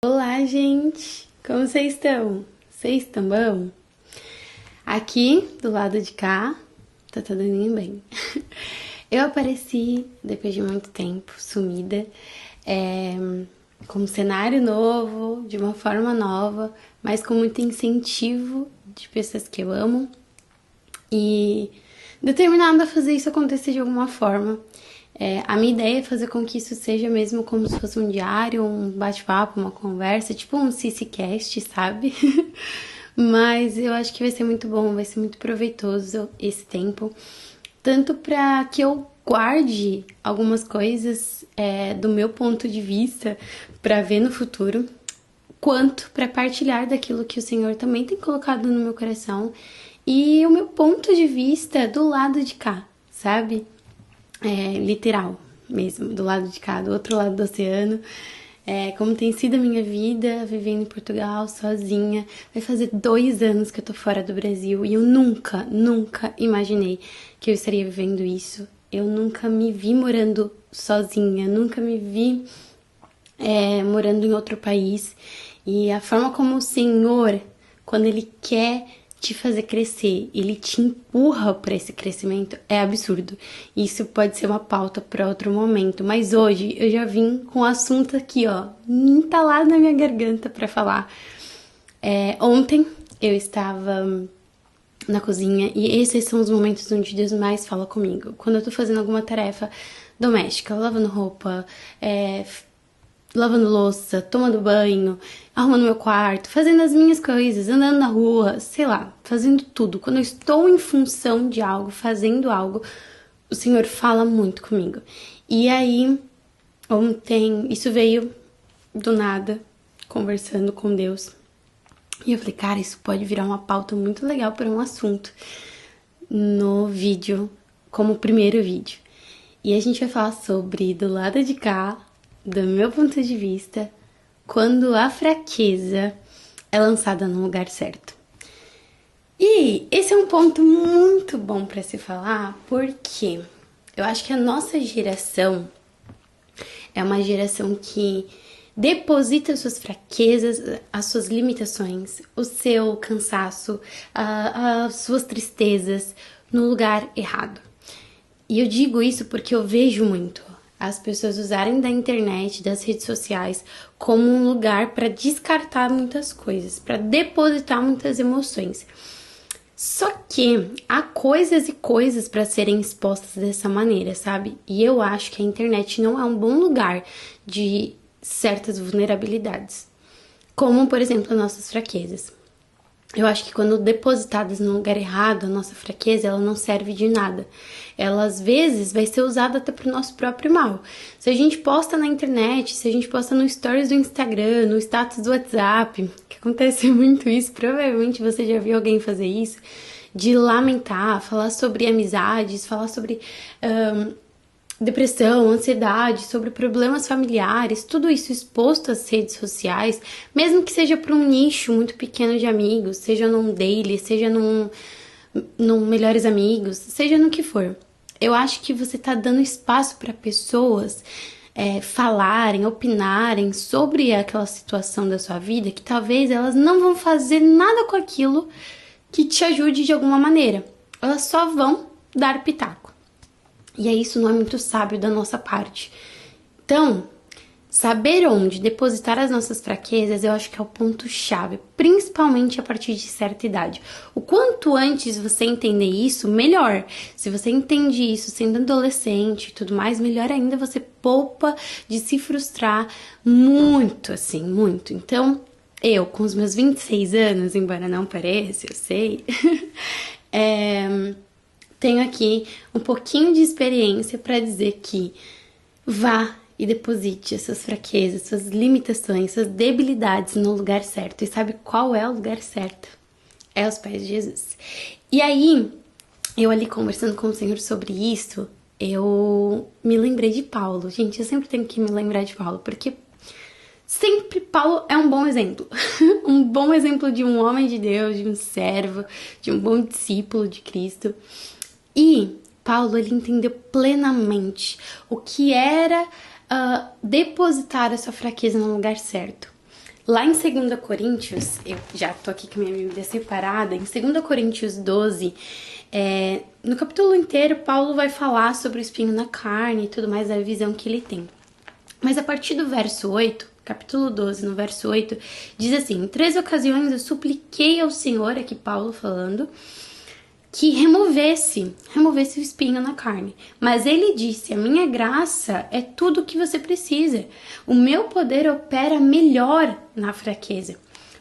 Olá, gente! Como vocês estão? Vocês estão bom? Aqui, do lado de cá, tá todo mundo bem. Eu apareci, depois de muito tempo, sumida, com um cenário novo, de uma forma nova, mas com muito incentivo de pessoas que eu amo e determinada a fazer isso acontecer de alguma forma. A minha ideia é fazer com que isso seja mesmo como se fosse um diário, um bate-papo, uma conversa, tipo um CiCicast, sabe? Mas eu acho que vai ser muito bom, vai ser muito proveitoso esse tempo. Tanto para que eu guarde algumas coisas do meu ponto de vista para ver no futuro, quanto para partilhar daquilo que o Senhor também tem colocado no meu coração e o meu ponto de vista do lado de cá, sabe? Literal mesmo, do lado de cá, do outro lado do oceano. Como tem sido a minha vida vivendo em Portugal sozinha. Vai fazer 2 anos que eu tô fora do Brasil e eu nunca imaginei que eu estaria vivendo isso. Eu nunca me vi morando sozinha, nunca me vi morando em outro país. E a forma como o Senhor, quando Ele quer te fazer crescer, Ele te empurra para esse crescimento, é absurdo. Isso pode ser uma pauta para outro momento, mas hoje eu já vim com o assunto aqui, ó, entalado na minha garganta para falar. Ontem eu estava na cozinha e esses são os momentos onde Deus mais fala comigo. Quando eu tô fazendo alguma tarefa doméstica, lavando roupa, lavando louça, tomando banho, arrumando meu quarto, fazendo as minhas coisas, andando na rua, sei lá, fazendo tudo. Quando eu estou em função de algo, fazendo algo, o Senhor fala muito comigo. E aí, ontem, isso veio do nada, conversando com Deus. E eu falei, cara, isso pode virar uma pauta muito legal para um assunto no vídeo, como primeiro vídeo. E a gente vai falar sobre do lado de cá, do meu ponto de vista, quando a fraqueza é lançada no lugar certo. E esse é um ponto muito bom para se falar, porque eu acho que a nossa geração é uma geração que deposita suas fraquezas, as suas limitações, o seu cansaço, as suas tristezas no lugar errado. E eu digo isso porque eu vejo muito as pessoas usarem da internet, das redes sociais, como um lugar para descartar muitas coisas, para depositar muitas emoções. Só que há coisas e coisas para serem expostas dessa maneira, sabe? E eu acho que a internet não é um bom lugar de certas vulnerabilidades, como, por exemplo, as nossas fraquezas. Eu acho que quando depositadas no lugar errado, a nossa fraqueza, ela não serve de nada. Ela, às vezes, vai ser usada até pro nosso próprio mal. Se a gente posta na internet, se a gente posta no stories do Instagram, no status do WhatsApp, que acontece muito isso, provavelmente você já viu alguém fazer isso, de lamentar, falar sobre amizades, falar sobre depressão, ansiedade, sobre problemas familiares, tudo isso exposto às redes sociais, mesmo que seja para um nicho muito pequeno de amigos, seja num daily, seja num melhores amigos, seja no que for. Eu acho que você tá dando espaço para pessoas falarem, opinarem sobre aquela situação da sua vida que talvez elas não vão fazer nada com aquilo que te ajude de alguma maneira. Elas só vão dar pitaco. E aí isso não é muito sábio da nossa parte. Então, saber onde depositar as nossas fraquezas, eu acho que é o ponto-chave, principalmente a partir de certa idade. O quanto antes você entender isso, melhor. Se você entende isso sendo adolescente e tudo mais, melhor ainda, você poupa de se frustrar muito, assim, muito. Então, eu, com os meus 26 anos, embora não pareça, eu sei, tenho aqui um pouquinho de experiência para dizer que vá e deposite essas fraquezas, suas limitações, suas debilidades no lugar certo. E sabe qual é o lugar certo? É aos pés de Jesus. E aí, eu ali conversando com o Senhor sobre isso, eu me lembrei de Paulo. Gente, eu sempre tenho que me lembrar de Paulo, porque sempre Paulo é um bom exemplo. Um bom exemplo de um homem de Deus, de um servo, de um bom discípulo de Cristo. E Paulo, ele entendeu plenamente o que era depositar a sua fraqueza no lugar certo. Lá em 2 Coríntios, eu já tô aqui com a minha Bíblia separada, em 2 Coríntios 12, no capítulo inteiro, Paulo vai falar sobre o espinho na carne e tudo mais, a visão que ele tem. Mas a partir do verso 8, capítulo 12, no verso 8, diz assim: em 3 ocasiões eu supliquei ao Senhor, aqui Paulo falando, que removesse o espinho na carne. Mas ele disse: a minha graça é tudo o que você precisa. O meu poder opera melhor na fraqueza.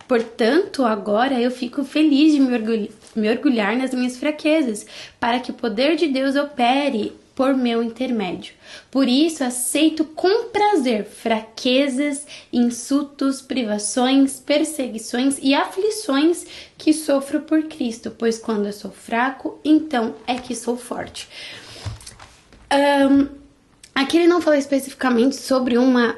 Portanto, agora eu fico feliz de me orgulhar nas minhas fraquezas, para que o poder de Deus opere por meu intermédio. Por isso, aceito com prazer fraquezas, insultos, privações, perseguições e aflições que sofro por Cristo, pois quando eu sou fraco, então é que sou forte. Aqui ele não fala especificamente sobre uma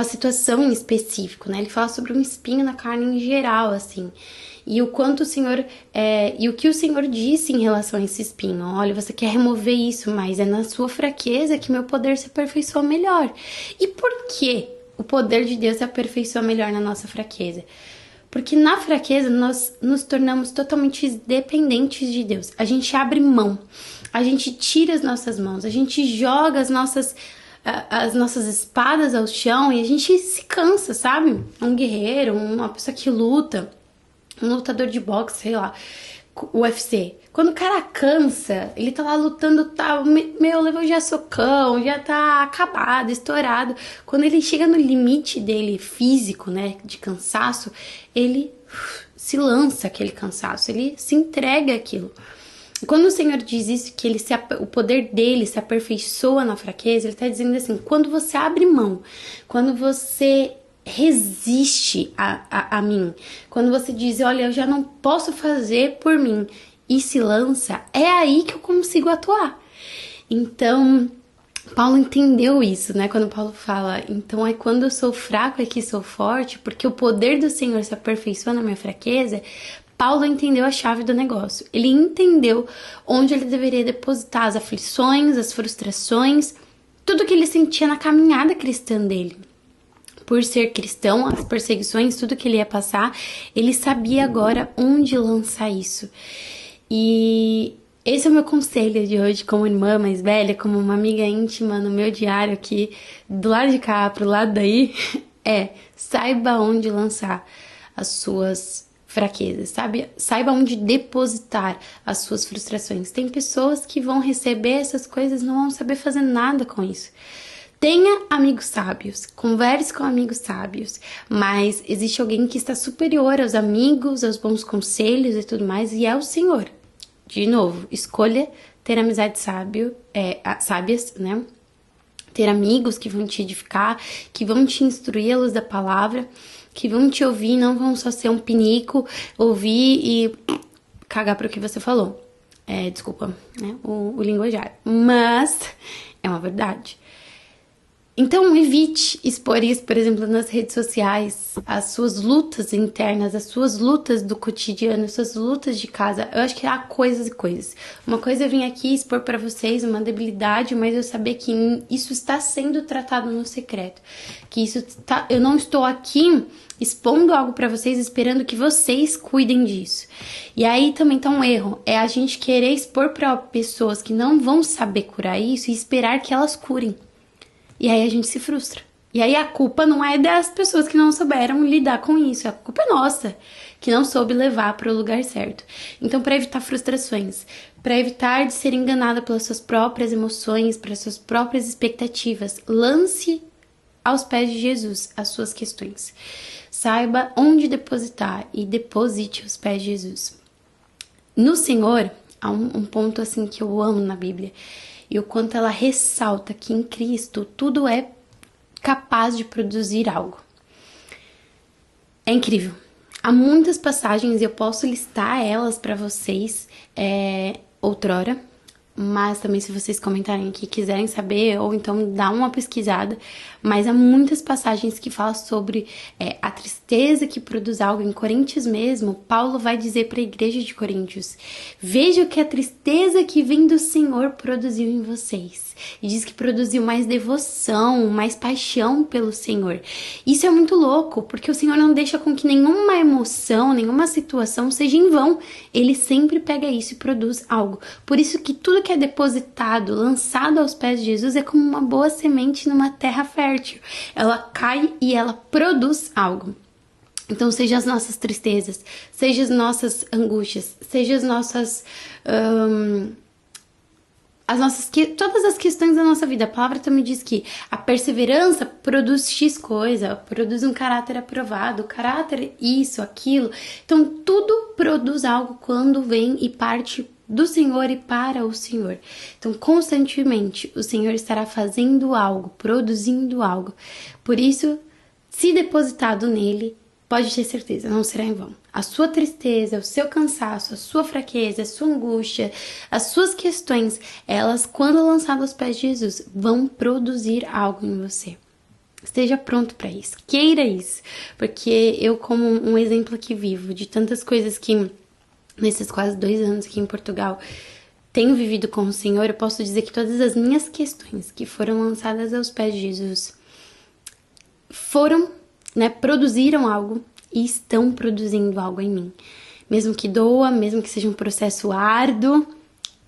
situação em específico, né? Ele fala sobre um espinho na carne em geral, assim. E o quanto o Senhor, e o que o Senhor disse em relação a esse espinho. Olha, você quer remover isso, mas é na sua fraqueza que meu poder se aperfeiçoa melhor. E por que o poder de Deus se aperfeiçoa melhor na nossa fraqueza? Porque na fraqueza nós nos tornamos totalmente dependentes de Deus. A gente abre mão, a gente tira as nossas mãos, a gente joga as nossas espadas ao chão e a gente se cansa, sabe? Um guerreiro, uma pessoa que luta, um lutador de boxe, sei lá, UFC. Quando o cara cansa, ele tá lá lutando, levou já socão, já tá acabado, estourado. Quando ele chega no limite dele físico, né, de cansaço, ele se lança aquele cansaço, ele se entrega àquilo. Quando o Senhor diz isso, que o poder dele se aperfeiçoa na fraqueza, ele está dizendo assim: quando você abre mão, quando você resiste a mim, quando você diz, olha, eu já não posso fazer por mim, e se lança, é aí que eu consigo atuar. Então, Paulo entendeu isso, né? Quando Paulo fala, então é quando eu sou fraco é que sou forte, porque o poder do Senhor se aperfeiçoa na minha fraqueza. Paulo entendeu a chave do negócio. Ele entendeu onde ele deveria depositar as aflições, as frustrações, tudo que ele sentia na caminhada cristã dele. Por ser cristão, as perseguições, tudo que ele ia passar, ele sabia agora onde lançar isso. E esse é o meu conselho de hoje, como irmã mais velha, como uma amiga íntima no meu diário aqui, do lado de cá pro lado daí, saiba onde lançar as suas fraquezas, sabe? Saiba onde depositar as suas frustrações. Tem pessoas que vão receber essas coisas e não vão saber fazer nada com isso. Tenha amigos sábios, converse com amigos sábios, mas existe alguém que está superior aos amigos, aos bons conselhos e tudo mais, e é o Senhor. De novo, escolha ter amizades sábias, né? Ter amigos que vão te edificar, que vão te instruir à luz da palavra, que vão te ouvir, não vão só ser um pinico, ouvir e cagar para o que você falou. Desculpa, né? O linguajar. Mas é uma verdade. Então, evite expor isso, por exemplo, nas redes sociais, as suas lutas internas, as suas lutas do cotidiano, as suas lutas de casa. Eu acho que há coisas e coisas. Uma coisa é vir aqui expor para vocês uma debilidade, mas eu saber que isso está sendo tratado no secreto. Que eu não estou aqui expondo algo para vocês, esperando que vocês cuidem disso. E aí também tá um erro, é a gente querer expor para pessoas que não vão saber curar isso e esperar que elas curem. E aí a gente se frustra. E aí a culpa não é das pessoas que não souberam lidar com isso. A culpa é nossa, que não soube levar para o lugar certo. Então, para evitar frustrações, para evitar de ser enganada pelas suas próprias emoções, pelas suas próprias expectativas, lance aos pés de Jesus as suas questões. Saiba onde depositar e deposite aos pés de Jesus. No Senhor, há um ponto assim que eu amo na Bíblia. E o quanto ela ressalta que em Cristo tudo é capaz de produzir algo. É incrível. Há muitas passagens e eu posso listar elas para vocês outrora. Mas também se vocês comentarem aqui, quiserem saber, ou então dá uma pesquisada. Mas há muitas passagens que falam sobre a tristeza que produz algo. Em Coríntios mesmo, Paulo vai dizer para a igreja de Coríntios: veja que a tristeza que vem do Senhor produziu em vocês. E diz que produziu mais devoção, mais paixão pelo Senhor. Isso é muito louco, porque o Senhor não deixa com que nenhuma emoção, nenhuma situação seja em vão. Ele sempre pega isso e produz algo. Por isso que tudo que é depositado, lançado aos pés de Jesus, é como uma boa semente numa terra fértil. Ela cai e ela produz algo. Então, seja as nossas tristezas, seja as nossas angústias, seja as nossas todas as questões da nossa vida. A palavra também diz que a perseverança produz X coisa, produz um caráter aprovado, caráter isso, aquilo. Então, tudo produz algo quando vem e parte do Senhor e para o Senhor. Então, constantemente, o Senhor estará fazendo algo, produzindo algo. Por isso, se depositado nele, pode ter certeza, não será em vão. A sua tristeza, o seu cansaço, a sua fraqueza, a sua angústia, as suas questões, elas, quando lançadas aos pés de Jesus, vão produzir algo em você. Esteja pronto para isso, queira isso, porque eu, como um exemplo aqui vivo de tantas coisas que, nesses quase 2 anos aqui em Portugal, tenho vivido com o Senhor, eu posso dizer que todas as minhas questões que foram lançadas aos pés de Jesus produziram algo e estão produzindo algo em mim. Mesmo que doa, mesmo que seja um processo árduo,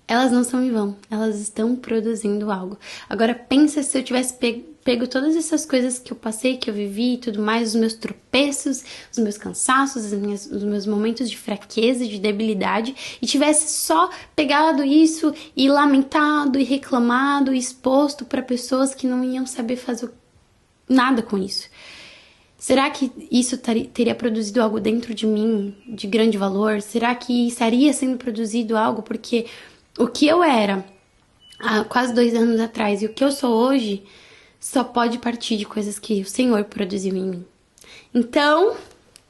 elas não são em vão, elas estão produzindo algo. Agora pensa se eu tivesse pego todas essas coisas que eu passei, que eu vivi e tudo mais, os meus tropeços, os meus cansaços, os meus momentos de fraqueza, de debilidade, e tivesse só pegado isso e lamentado e reclamado e exposto para pessoas que não iam saber fazer nada com isso. Será que isso teria produzido algo dentro de mim de grande valor? Será que estaria sendo produzido algo? Porque o que eu era há quase 2 anos atrás e o que eu sou hoje só pode partir de coisas que o Senhor produziu em mim. Então,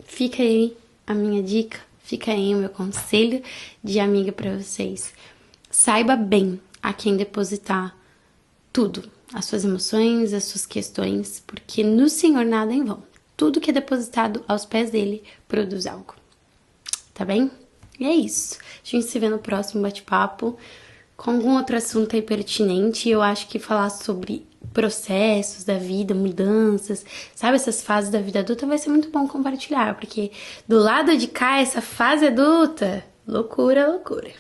fica aí a minha dica, fica aí o meu conselho de amiga para vocês. Saiba bem a quem depositar tudo, as suas emoções, as suas questões, porque no Senhor nada é em vão. Tudo que é depositado aos pés dele produz algo. Tá bem? E é isso. A gente se vê no próximo bate-papo com algum outro assunto aí pertinente. Eu acho que falar sobre processos da vida, mudanças, sabe? Essas fases da vida adulta vai ser muito bom compartilhar, porque do lado de cá, essa fase adulta, loucura, loucura.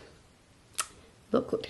Loucura.